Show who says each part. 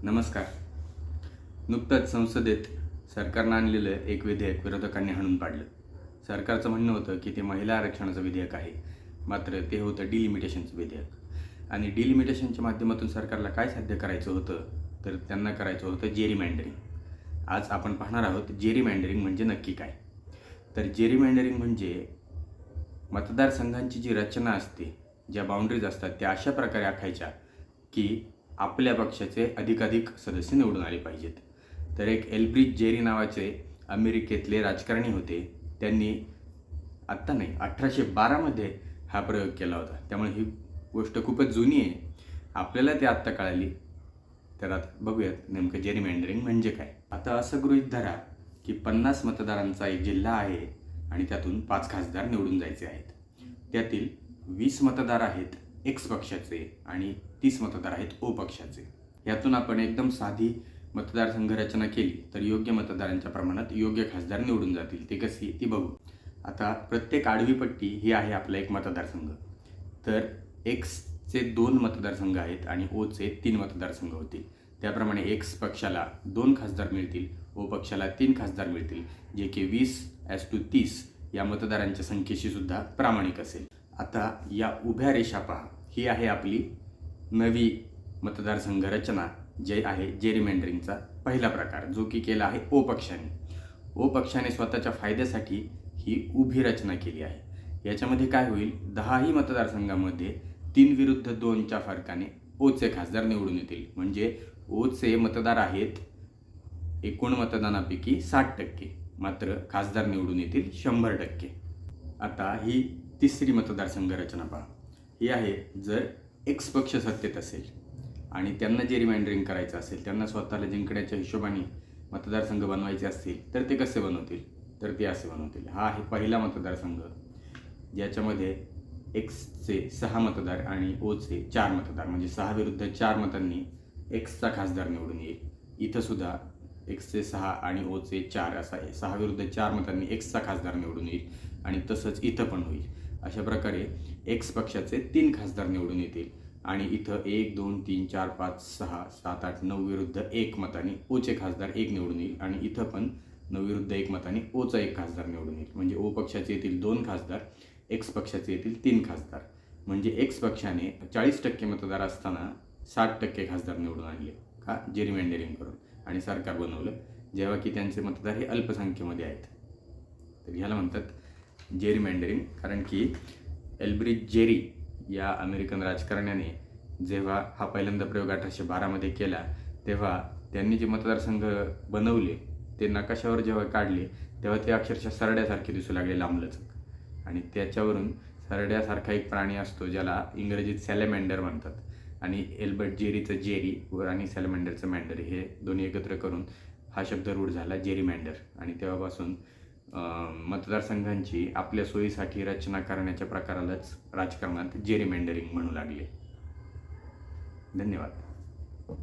Speaker 1: नमस्कार. नुकतंच संसदेत सरकारनं आणलेलं एक विधेयक विरोधकांनी हाणून पाडलं. सरकारचं म्हणणं होतं की ते महिला आरक्षणाचं विधेयक आहे, मात्र ते होतं डिलिमिटेशनचं विधेयक. आणि डिलिमिटेशनच्या माध्यमातून सरकारला काय साध्य करायचं होतं, तर त्यांना करायचं होतं जेरीमँडरिंग. आज आपण पाहणार आहोत जेरीमँडरिंग म्हणजे नक्की काय. तर जेरीमँडरिंग म्हणजे मतदारसंघांची जी रचना असते, ज्या बाउंड्रीज असतात त्या अशा प्रकारे आखायच्या की आपल्या पक्षाचे अधिकाधिक सदस्य निवडून आले पाहिजेत. तर एक एल्ब्रिज जेरी नावाचे अमेरिकेतले राजकारणी होते. त्यांनी आत्ता नाही 1812मध्ये हा प्रयोग केला होता. त्यामुळे ही गोष्ट खूपच जुनी आहे. आपल्याला ती आत्ता कळाली. तर आता बघूयात नेमकं जेरीमँडरिंग म्हणजे काय. आता असं गृहीत धरा की 50 मतदारांचा एक जिल्हा आहे आणि त्यातून 5 खासदार निवडून जायचे आहेत. त्यातील 20 मतदार आहेत एक्स पक्षाचे आणि 30 मतदार आहेत ओ पक्षाचे. यातून आपण एकदम साधी मतदारसंघ रचना केली तर योग्य मतदारांच्या प्रमाणात योग्य खासदार निवडून जातील. ते कशी ती बघू. आता प्रत्येक आडवी पट्टी ही आहे आपला एक मतदारसंघ. तर एक्सचे 2 मतदारसंघ आहेत आणि ओचे 3 मतदारसंघ होतील. त्याप्रमाणे एक्स पक्षाला 2 खासदार मिळतील, ओ पक्षाला 3 खासदार मिळतील, जे की 20:30 या मतदारांच्या संख्येशी सुद्धा प्रामाणिक असेल. आता या उभ्या रेषा पहा. ही आहे आपली नवी मतदारसंघ रचना, जे आहे जेरीमँडरिंगचा पहिला प्रकार, जो की केला आहे ओ पक्षाने. ओ पक्षाने स्वतःच्या फायद्यासाठी ही उभी रचना केली आहे. याच्यामध्ये काय होईल, 10ही मतदारसंघामध्ये 3-2च्या फरकाने ओचे खासदार निवडून येतील. म्हणजे ओचे मतदार आहेत एकूण मतदानापैकी 60%, मात्र खासदार निवडून येतील 100%. आता ही तिसरी मतदारसंघ रचना पहा. ही आहे जर एक्स पक्ष सत्तेत असेल आणि त्यांना जेरीमँडरिंग करायचं असेल, त्यांना स्वतःला जिंकण्याच्या हिशोबाने मतदारसंघ बनवायचे असतील, तर ते कसे बनवतील, तर ते असे बनवतील. हा आहे पहिला मतदारसंघ, ज्याच्यामध्ये एक्सचे 6 मतदार आणि ओचे 4 मतदार, म्हणजे 6-4 मतांनी एक्सचा खासदार निवडून येईल. इथं सुद्धा एक्सचे 6 आणि ओचे 4 असा 6-4 मतांनी एक्सचा खासदार निवडून येईल आणि तसंच इथं पण होईल. अशा प्रकारे एक्स पक्षाचे 3 खासदार निवडून येतील आणि इथं 1, 2, 3, 4, 5, 6, 7, 8, 9-1 मतांनी ओचे खासदार 1 निवडून येईल आणि इथं पण 9-1 मतांनी ओचा 1 खासदार निवडून येईल. म्हणजे ओ पक्षाचे येतील 2 खासदार, एक्स पक्षाचे येतील 3 खासदार. म्हणजे एक्स पक्षाने 40% मतदार असताना 60% खासदार निवडून आणले का, जेरीमँडरिंग करून, आणि सरकार बनवलं, जेव्हा की त्यांचे मतदार हे अल्पसंख्येमध्ये आहेत. तर ह्याला म्हणतात जेरीमँडरिंग. कारण की एल्ब्रिज जेरी या अमेरिकन राजकारण्याने जेव्हा हा पहिल्यांदा प्रयोग 1812मध्ये केला, तेव्हा त्यांनी जे मतदारसंघ बनवले ते नकाशावर जेव्हा काढले, तेव्हा ते अक्षरशः सरड्यासारखे दिसू लागले, लांबलचक. आणि त्याच्यावरून सरड्यासारखा एक प्राणी असतो ज्याला इंग्रजीत सॅलेमँडर म्हणतात. आणि एल्बर्ट जेरीचं जेरी आणि सॅलेमँडरचं मँडर हे दोन्ही एकत्र करून हा शब्द रूढ झाला जेरीमँडर. आणि तेव्हापासून मतदारसंघांची आपल्या सोयीसाठी रचना करण्याच्या प्रकारालाच राजकारणात जेरीमँडरिंग म्हणू लागले. धन्यवाद.